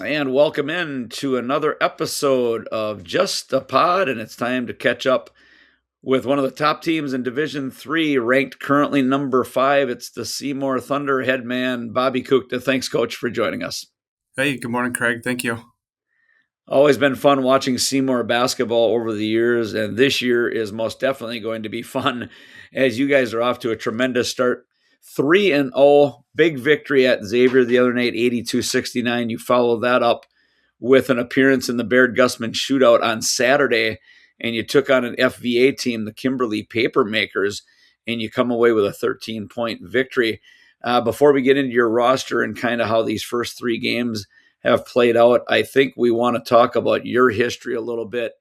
And welcome in to another episode of Justapod, and it's time to catch up with one of the top teams in Division Three, ranked currently number 5. It's the Seymour Thunder head man, Bobby Kuchta. Thanks, Coach, for joining us. Hey, good morning, Craig. Thank you. Always been fun watching Seymour basketball over the years, and this year is most definitely going to be fun as you guys are off to a tremendous start. 3-0, big victory at Xavier the other night, 82-69. You follow that up with an appearance in the Baird Gusman shootout on Saturday, and you took on an FVA team, the Kimberly Papermakers, and you come away with a 13-point victory. Before we get into your roster and kind of how these first 3 games have played out, I think we want to talk about your history a little bit,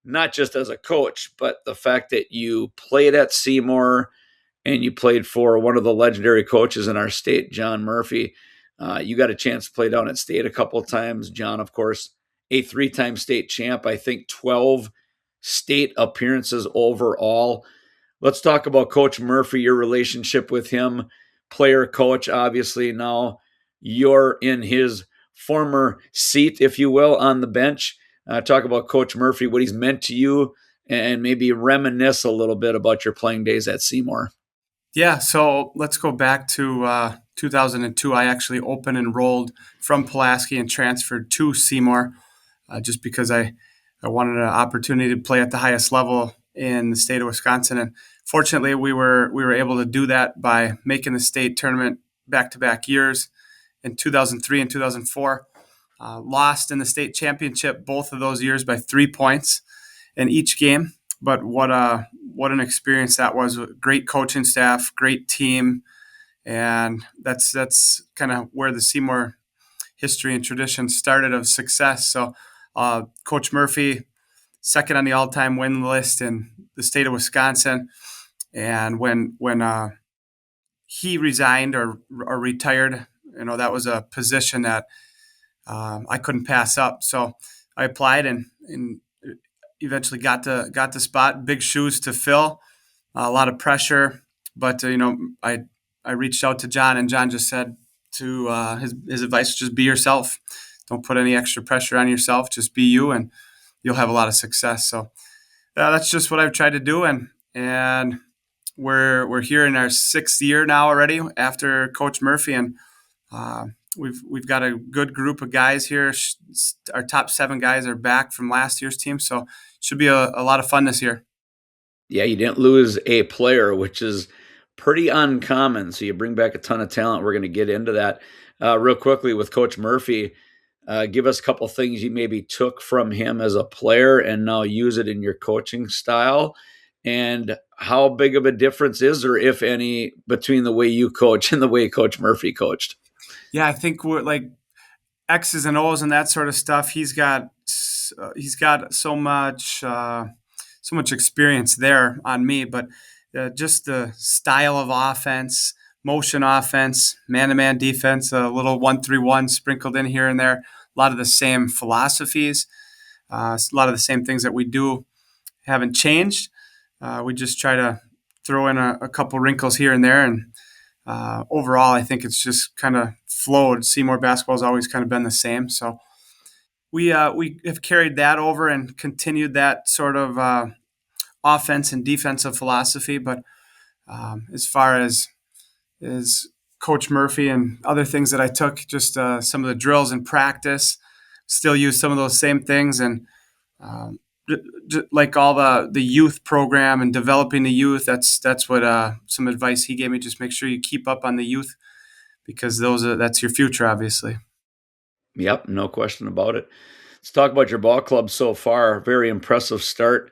not just as a coach, but the fact that you played at Seymour and you played for one of the legendary coaches in our state, Jon Murphy. You got a chance to play down at state a couple of times. Jon, of course, a 3-time state champ, I think 12 state appearances overall. Let's talk about Coach Murphy, your relationship with him, player coach. Obviously, now you're in his former seat, if you will, on the bench. Talk about Coach Murphy, what he's meant to you, and maybe reminisce a little bit about your playing days at Seymour. Yeah, so let's go back to 2002. I actually open enrolled from Pulaski and transferred to Seymour just because I wanted an opportunity to play at the highest level in the state of Wisconsin. And fortunately, we were able to do that by making the state tournament back-to-back years in 2003 and 2004. Lost in the state championship both of those years by 3 points in each game. But what an experience that was! Great coaching staff, great team, and that's kind of where the Seymour history and tradition started of success. So, Coach Murphy, second on the all-time win list in the state of Wisconsin, and when he resigned or retired, that was a position that I couldn't pass up. So I applied and eventually got the spot. Big shoes to fill, a lot of pressure, but I reached out to Jon, and Jon just said to his advice: just be yourself. Don't put any extra pressure on yourself. Just be you, and you'll have a lot of success. So that's just what I've tried to do, and we're here in our 6th year now already after Coach Murphy, and we've got a good group of guys here. Our top 7 guys are back from last year's team, so should be a lot of fun this year. Yeah, you didn't lose a player, which is pretty uncommon. So you bring back a ton of talent. We're going to get into that real quickly with Coach Murphy. Give us a couple things you maybe took from him as a player and now use it in your coaching style. And how big of a difference is there, if any, between the way you coach and the way Coach Murphy coached? Yeah, I think we're like X's and O's and that sort of stuff. He's got so much experience there on me, but just the style of offense, motion offense, man-to-man defense, a little 1-3-1 sprinkled in here and there. A lot of the same philosophies, a lot of the same things that we do haven't changed. We just try to throw in a couple wrinkles here and there, and overall, I think it's just kind of flowed. Seymour basketball has always kind of been the same, so we have carried that over and continued that sort of offense and defensive philosophy. But as far as Coach Murphy and other things that I took, just some of the drills in practice, still use some of those same things, and um, like all the youth program and developing the youth. That's what some advice he gave me. Just make sure you keep up on the youth because that's your future, obviously. Yep, no question about it. Let's talk about your ball club so far. Very impressive start.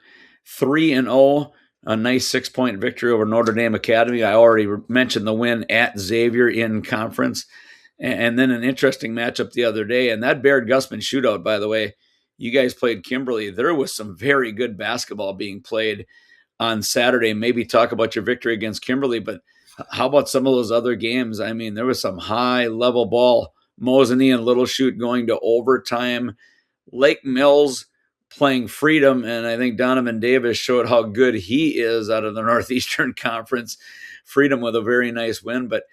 3-0, a nice 6-point victory over Notre Dame Academy. I already mentioned the win at Xavier in conference. And then an interesting matchup the other day. And that Baird Gusman shootout, by the way, you guys played Kimberly. There was some very good basketball being played on Saturday. Maybe talk about your victory against Kimberly, but how about some of those other games? I mean, there was some high level ball. Mosinee and Little Chute going to overtime. Lake Mills playing Freedom, and I think Donovan Davis showed how good he is out of the Northeastern Conference. Freedom with a very nice win, but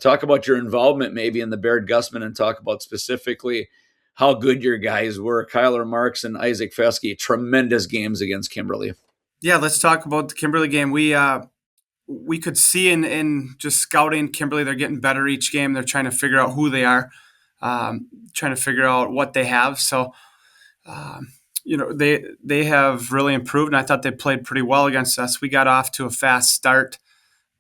talk about your involvement maybe in the Baird Gusman and talk about specifically how good your guys were. Kyler Marks and Isaac Feske, tremendous games against Kimberly. Yeah, let's talk about the Kimberly game. We could see in just scouting Kimberly, they're getting better each game. They're trying to figure out who they are, trying to figure out what they have. So, um, they have really improved, and I thought they played pretty well against us. We got off to a fast start,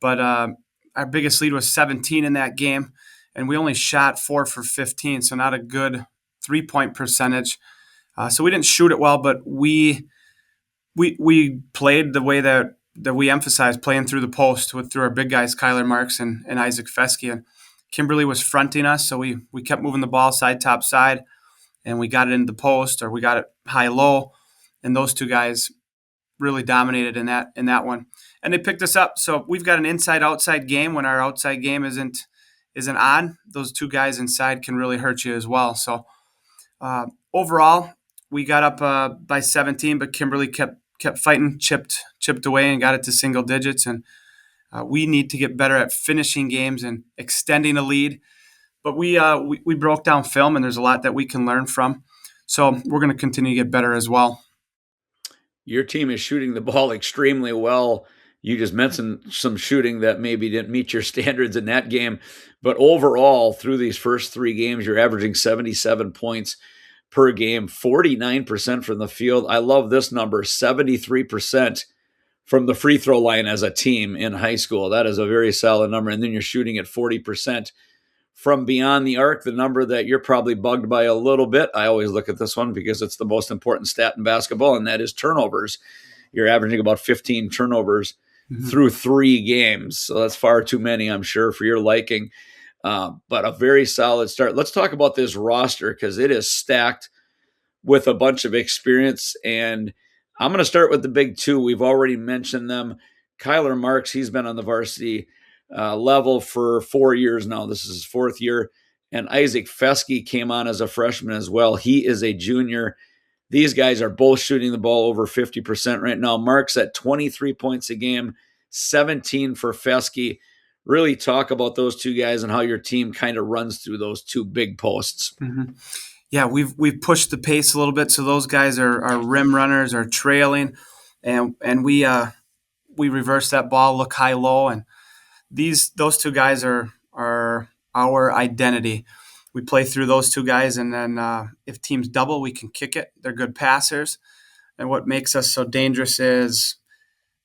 but our biggest lead was 17 in that game, and we only shot 4 for 15, so not a good 3-point percentage. So we didn't shoot it well, but we played the way that we emphasize, playing through the post through our big guys, Kyler Marks and Isaac Feske. And Kimberly was fronting us, so we kept moving the ball side, top, side, and we got it into the post, or we got it high, low, and those two guys really dominated in that one. And they picked us up. So we've got an inside outside game. When our outside game isn't on, those two guys inside can really hurt you as well. So overall, we got up by 17, but Kimberly kept fighting, chipped away, and got it to single digits. And we need to get better at finishing games and extending a lead. But we broke down film, and there's a lot that we can learn from. So we're going to continue to get better as well. Your team is shooting the ball extremely well. You just mentioned some shooting that maybe didn't meet your standards in that game. But overall, through these first 3 games, you're averaging 77 points per game, 49% from the field. I love this number, 73% from the free throw line as a team in high school. That is a very solid number. And then you're shooting at 40% from beyond the arc, the number that you're probably bugged by a little bit. I always look at this one because it's the most important stat in basketball, and that is turnovers. You're averaging about 15 turnovers through 3 games. So that's far too many, I'm sure, for your liking. But a very solid start. Let's talk about this roster because it is stacked with a bunch of experience. And I'm going to start with the big 2. We've already mentioned them. Kyler Marks, he's been on the varsity level for 4 years now. This is his 4th year. And Isaac Feske came on as a freshman as well. He is a junior. These guys are both shooting the ball over 50% right now. Marks at 23 points a game, 17 for Feske. Really talk about those 2 guys and how your team kind of runs through those 2 big posts. Mm-hmm. Yeah, we've pushed the pace a little bit, so those guys are rim runners, are trailing, and we reverse that ball, look high, low, and those 2 guys are our identity. We play through those 2 guys, and then if teams double, we can kick it. They're good passers, and what makes us so dangerous is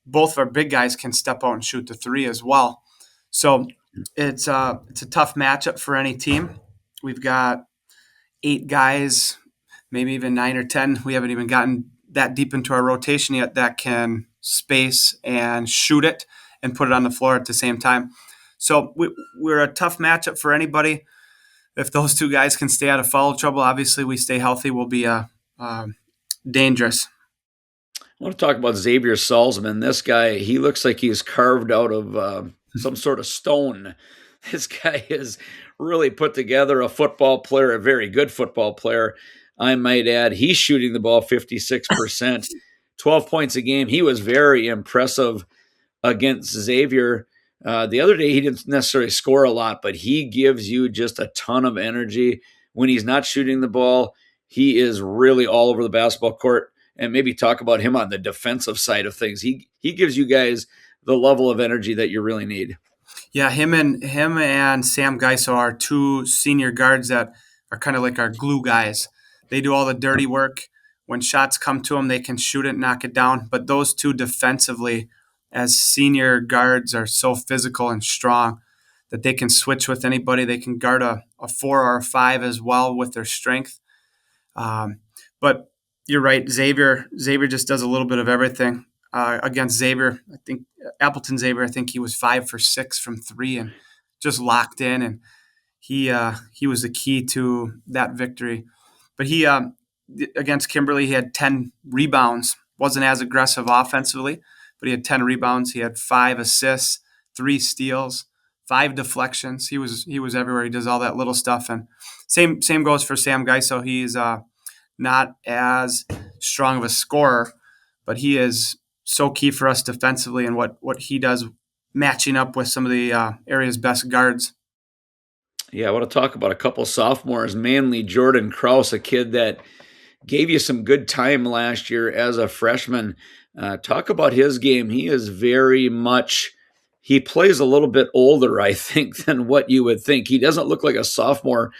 both of our big guys can step out and shoot the 3 as well. So it's a tough matchup for any team. We've got 8 guys, maybe even 9 or 10. We haven't even gotten that deep into our rotation yet that can space and shoot it and put it on the floor at the same time. So we're a tough matchup for anybody. If those 2 guys can stay out of foul trouble, obviously we stay healthy, we'll be dangerous. I want to talk about Xavier Salzman. This guy, he looks like he's carved out of some sort of stone. This guy is really put together, a football player, a very good football player, I might add. He's shooting the ball 56%, 12 points a game. He was very impressive against Xavier. The other day, he didn't necessarily score a lot, but he gives you just a ton of energy. When he's not shooting the ball, he is really all over the basketball court. And maybe talk about him on the defensive side of things. He gives you guys the level of energy that you really need. Yeah, him and Sam Geiso are 2 senior guards that are kind of like our glue guys. They do all the dirty work. When shots come to them, they can shoot it, knock it down. But those 2 defensively, as senior guards, are so physical and strong that they can switch with anybody. They can guard a 4 or a 5 as well with their strength. But you're right, Xavier just does a little bit of everything. Against Xavier, I think Appleton Xavier, I think he was 5 for 6 from 3 and just locked in, and he was the key to that victory. But he against Kimberly, he had 10 rebounds. Wasn't as aggressive offensively, but he had 10 rebounds. He had 5 assists, 3 steals, 5 deflections. He was everywhere. He does all that little stuff, and same goes for Sam Geiso. He's not as strong of a scorer, but he is so key for us defensively and what he does matching up with some of the area's best guards. Yeah, I want to talk about a couple sophomores, mainly Jordan Kraus, a kid that gave you some good time last year as a freshman. Talk about his game. He is very much, he plays a little bit older, I think, than what you would think. He doesn't look like a sophomore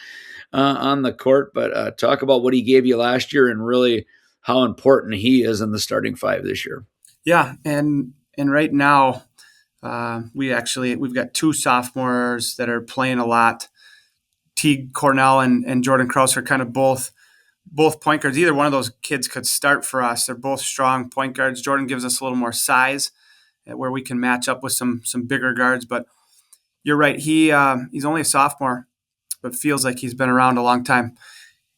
on the court, but talk about what he gave you last year and really how important he is in the starting five this year. Yeah, and right now we've got two sophomores that are playing a lot. Teague Cornell and Jordan Kraus are kind of both point guards. Either one of those kids could start for us. They're both strong point guards. Jordan gives us a little more size where we can match up with some bigger guards. But you're right. He's only a sophomore, but feels like he's been around a long time.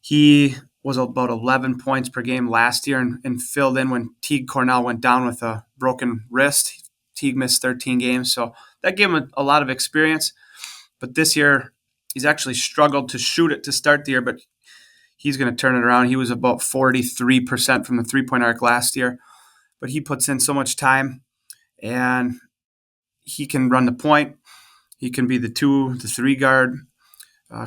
He was about 11 points per game last year and filled in when Teague Cornell went down with a broken wrist. Teague missed 13 games, so that gave him a lot of experience. But this year, he's actually struggled to shoot it to start the year, but he's going to turn it around. He was about 43% from the three-point arc last year, but he puts in so much time, and he can run the point. He can be the 2, the 3 guard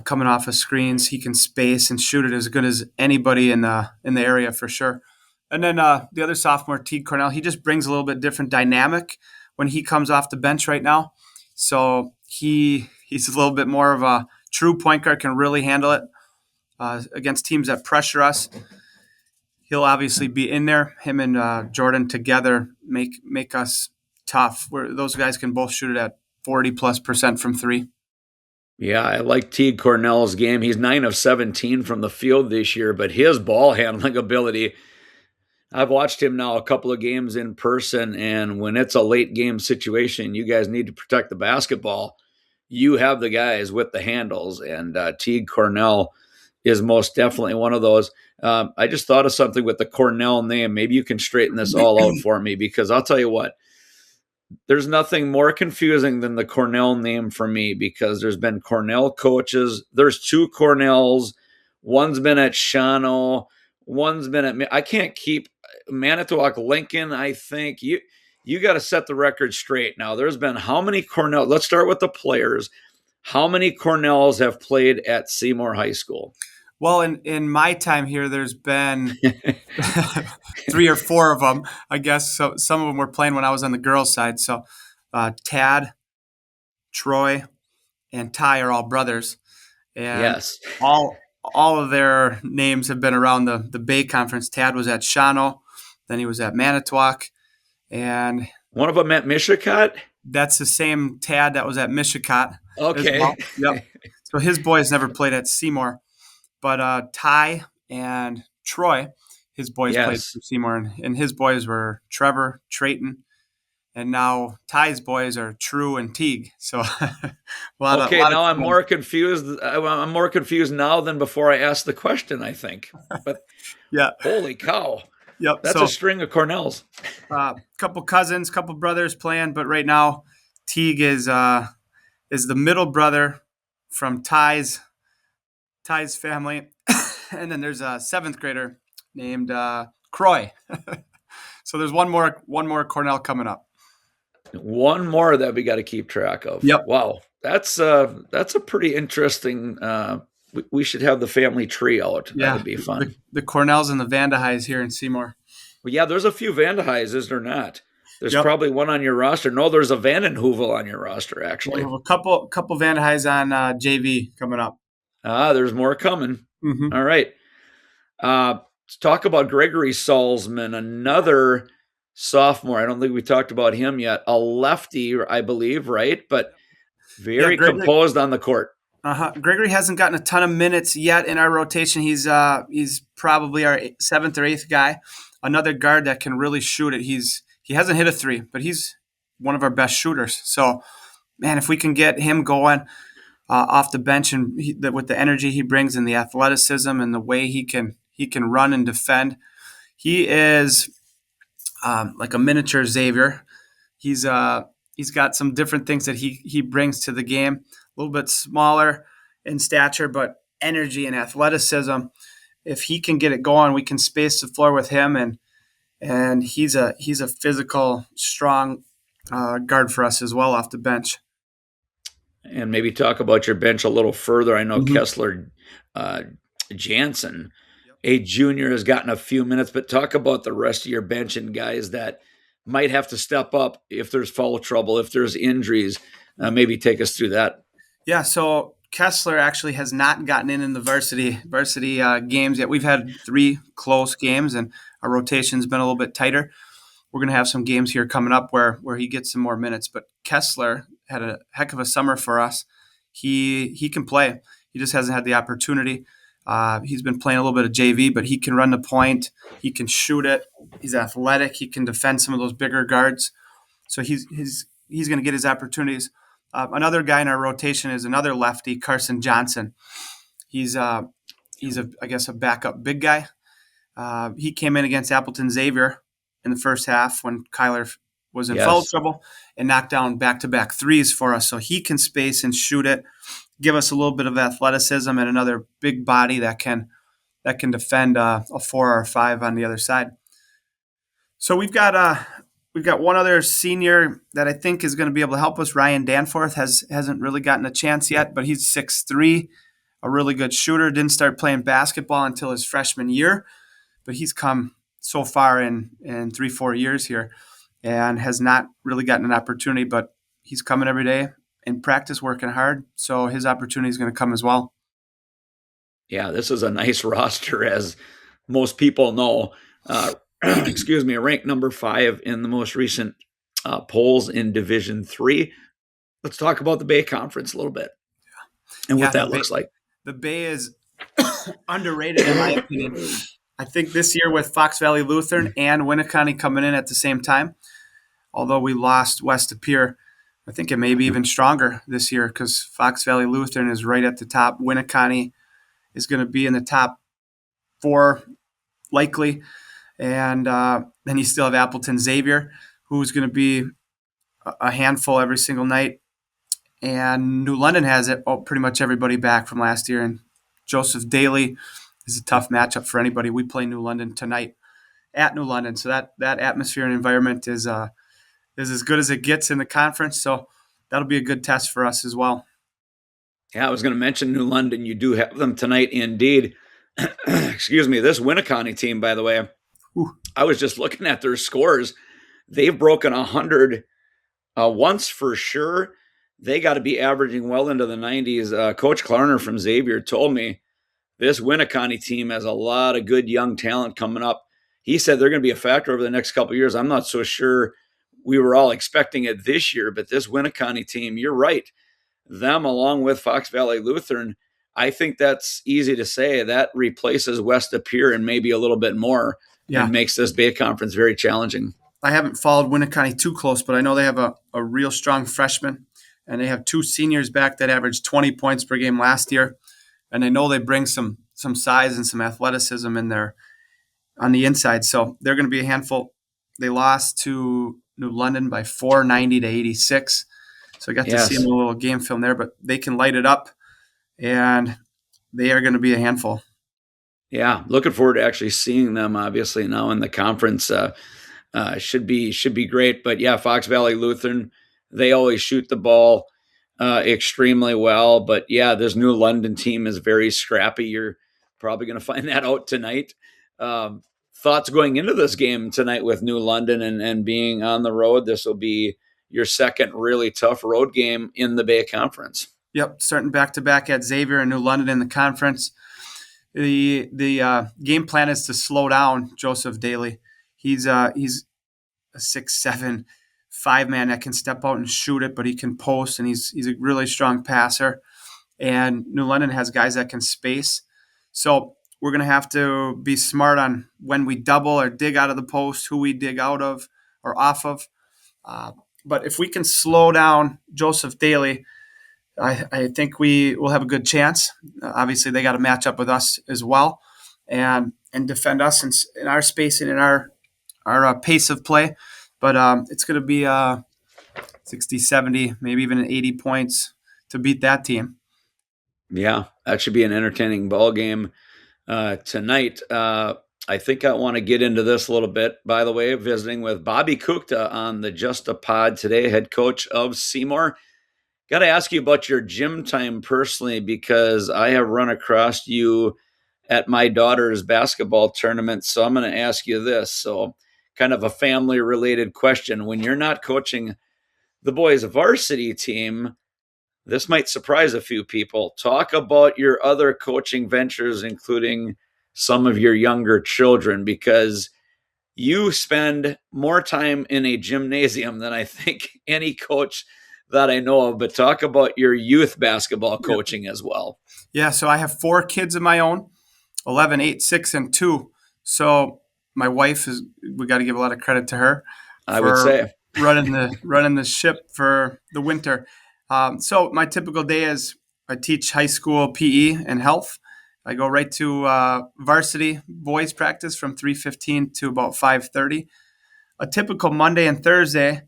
coming off of screens. He can space and shoot it as good as anybody in the area for sure. And then the other sophomore, Teague Cornell, he just brings a little bit different dynamic when he comes off the bench right now. So he's a little bit more of a true point guard, can really handle it against teams that pressure us. He'll obviously be in there. Him and Jordan together make us tough. Where those guys can both shoot it at 40+% from three. Yeah, I like Teague Cornell's game. He's 9 of 17 from the field this year, but his ball handling ability, I've watched him now a couple of games in person, and when it's a late game situation, you guys need to protect the basketball. You have the guys with the handles, and Teague Cornell is most definitely one of those. I just thought of something with the Cornell name. Maybe you can straighten this all out for me, because I'll tell you what, there's nothing more confusing than the Cornell name for me, because there's been Cornell coaches. There's two Cornells. One's been at Shawano. One's been at, I can't keep Manitowoc Lincoln. I think you got to set the record straight. Now, there's been how many Cornell? Let's start with the players. How many Cornells have played at Seymour High School? Well, in my time here, there's been 3 or 4 of them, I guess. So some of them were playing when I was on the girls' side. So Tad, Troy, and Ty are all brothers, and Yes. all of their names have been around the Bay Conference. Tad was at Shawano, then he was at Manitowoc, and one of them at Mishicot. That's the same Tad that was at Mishicot. Okay. Well. Yep. So his boys never played at Seymour. But Ty and Troy, his boys played for Seymour, and his boys were Trevor, Trayton, and now Ty's boys are True and Teague. So now I'm more confused. I'm more confused now than before I asked the question, I think. But yeah, holy cow! Yep, that's a string of Cornells. Couple cousins, couple brothers playing, but right now Teague is the middle brother from Ty's family, and then there's a 7th grader named Croy. So there's one more Cornell coming up. One more that we got to keep track of. Yep. Wow, that's a pretty interesting. We should have the family tree out. Yeah, that would be fun. The Cornells and the Vandahais here in Seymour. Well, yeah, there's a few Vandahais, is there not? There's probably one on your roster. No, there's a Vandenheuvel on your roster, actually. We have a couple Vandahais on JV coming up. There's more coming. Mm-hmm. All right. Let's talk about Gregory Salzman, another sophomore. I don't think we talked about him yet. A lefty, I believe, right? But very composed on the court. Gregory hasn't gotten a ton of minutes yet in our rotation. He's probably our 7th or 8th guy. Another guard that can really shoot it. He hasn't hit a 3, but he's one of our best shooters. So, man, if we can get him going off the bench and with the energy he brings and the athleticism and the way he can run and defend, he is like a miniature Xavier. He's got some different things that he brings to the game. A little bit smaller in stature, but energy and athleticism. If he can get it going, we can space the floor with him, and he's a physical, strong guard for us as well off the bench. And maybe talk about your bench a little further. I know Mhm. Kessler uh, Jansen, Yep. a junior, has gotten a few minutes, but talk about the rest of your bench and guys that might have to step up if there's foul trouble, if there's injuries. Maybe take us through that. Yeah, so Kessler actually has not gotten in the varsity games yet. We've had 3 close games, and our rotation's been a little bit tighter. We're going to have some games here coming up where he gets some more minutes. But Kessler had a heck of a summer for us. He can play. He just hasn't had the opportunity. He's been playing a little bit of JV, but he can run the point. He can shoot it. He's athletic. He can defend some of those bigger guards. So he's going to get his opportunities. Another guy in our rotation is another lefty, Carson Johnson. He's he's a I guess a backup big guy. He came in against Appleton Xavier in the first half when Kyler was in foul Yes. trouble and knocked down back-to-back threes for us. So he can space and shoot it, give us a little bit of athleticism and another big body that can defend a 4 or 5 on the other side. So we've got one other senior that I think is going to be able to help us. Ryan Danforth hasn't really gotten a chance yet, but he's 6'3", a really good shooter. Didn't start playing basketball until his freshman year, but he's come so far in 3-4 years here and has not really gotten an opportunity, but he's coming every day in practice working hard, so his opportunity is going to come as well. Yeah, this is a nice roster, as most people know. Excuse me, ranked number 5 in the most recent polls in Division 3. Let's talk about the Bay Conference a little bit and what Yeah, that looks like. the Bay is underrated in my opinion. I think this year with Fox Valley Lutheran and Winneconne coming in at the same time, although we lost West Appear, I think it may be even stronger this year because Fox Valley Lutheran is right at the top. Winneconne is going to be in the top 4 likely, and then you still have Appleton Xavier, who's going to be a handful every single night. And New London has it. Oh, pretty much everybody back from last year. And Joseph Daly is a tough matchup for anybody. We play New London tonight at New London, so that atmosphere and environment is as good as it gets in the conference. So that'll be a good test for us as well. Yeah, I was going to mention New London. You do have them tonight, indeed. Excuse me. This Winneconne team, by the way, Whew. I was just looking at their scores. They've broken 100 once for sure. They got to be averaging well into the 90s. Coach Klarner from Xavier told me this Winneconne team has a lot of good young talent coming up. He said they're going to be a factor over the next couple of years. I'm not so sure we were all expecting it this year, but this Winneconne team, you're right. Them along with Fox Valley Lutheran, I think that's easy to say. That replaces West Appear and maybe a little bit more Yeah, and makes this Bay Conference very challenging. I haven't followed Winneconne too close, but I know they have a real strong freshman, and they have 2 seniors back that averaged 20 points per game last year. And I know they bring some size and some athleticism in there on the inside. So they're going to be a handful. They lost to New London by 490-86. So I got to see them Yes. a little game film there, but they can light it up, and they are going to be a handful. Yeah, looking forward to actually seeing them. Obviously, now in the conference, should be great. But yeah, Fox Valley Lutheran, they always shoot the ball extremely well. But yeah, this New London team is very scrappy. You're probably going to find that out tonight. Um, Thoughts going into this game tonight with New London and being on the road? This will be your second really tough road game in the Bay Conference. Yep, starting back to back at Xavier and New London in the conference. The game plan is to slow down Joseph Daly. He's a 6'7" 5-man that can step out and shoot it, but he can post, and he's a really strong passer. And New London has guys that can space. So we're going to have to be smart on when we double or dig out of the post, who we dig out of or off of. But if we can slow down Joseph Daly, I think we will have a good chance. Obviously, they got to match up with us as well and defend us in our space and in our pace of play. But it's going to be 60, 70, maybe even 80 points to beat that team. Yeah, that should be an entertaining ball game tonight. I think I want to get into this a little bit. By the way, visiting with Bobby Kuchta on the Justapod today, head coach of Seymour. Got to ask you about your gym time personally, because I have run across you at my daughter's basketball tournament. So I'm going to ask you this. So, kind of a family related question. When you're not coaching the boys' varsity team, this might surprise a few people. Talk about your other coaching ventures, including some of your younger children, because you spend more time in a gymnasium than I think any coach that I know of. But talk about your youth basketball Yeah. coaching as well. Yeah. So I have 4 kids of my own, 11, 8, 6, and 2. So my wife we got to give a lot of credit to her I would for say. running the ship for the winter. So my typical day is I teach high school PE and health. I go right to varsity boys practice from 3:15 to about 5:30. A typical Monday and Thursday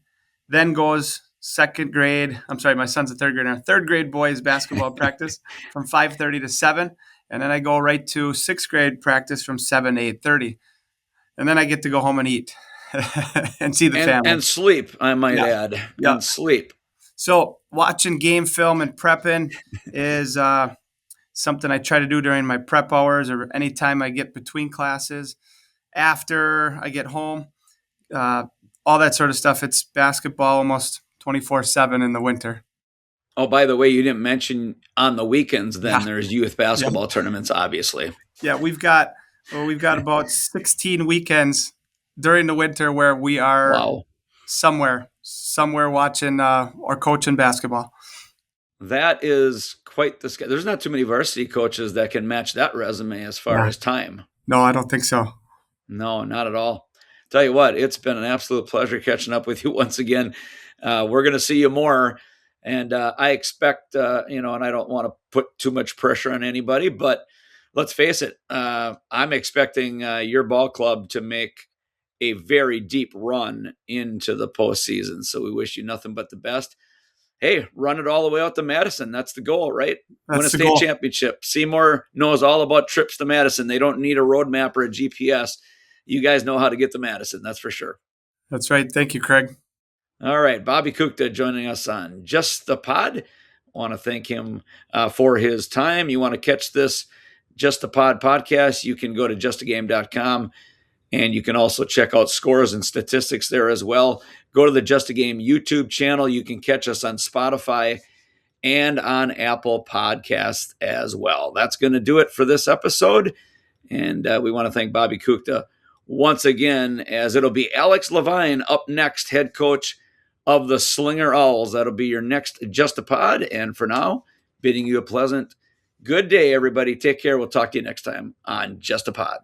then goes second grade. I'm sorry, my son's a third grader. Third grade boys basketball practice from 5:30 to 7. And then I go right to sixth grade practice from 7 to 8:30. And then I get to go home and eat and see the family. And sleep, I might Yeah. add. Yeah. And sleep. So watching game film and prepping is something I try to do during my prep hours or anytime I get between classes. After I get home, uh, all that sort of stuff. It's basketball almost 24/7 in the winter. Oh, by the way, you didn't mention on the weekends, then Yeah. there's youth Yeah. basketball tournaments, obviously. Yeah. We've got about 16 weekends during the winter where we are Wow. somewhere watching or coaching basketball. That is quite the schedule. There's not too many varsity coaches that can match that resume as far Yeah. as time. No, I don't think so. No, not at all. Tell you what, it's been an absolute pleasure catching up with you once again. We're going to see you more. And I expect, and I don't want to put too much pressure on anybody, but let's face it, I'm expecting your ball club to make a very deep run into the postseason. So we wish you nothing but the best. Hey, run it all the way out to Madison. That's the goal, right? Win a That's the state goal. championship. Seymour knows all about trips to Madison. They don't need a roadmap or a GPS. You guys know how to get to Madison. That's for sure. That's right. Thank you, Craig. All right. Bobby Kuchta joining us on Justapod. Want to thank him for his time. You want to catch this Justapod podcast, you can go to justagame.com. And you can also check out scores and statistics there as well. Go to the Just a Game YouTube channel. You can catch us on Spotify and on Apple Podcasts as well. That's going to do it for this episode. And we want to thank Bobby Kuchta once again, as it'll be Alex Levine up next, head coach of the Slinger Owls. That'll be your next Justapod. And for now, bidding you a pleasant good day, everybody. Take care. We'll talk to you next time on Justapod.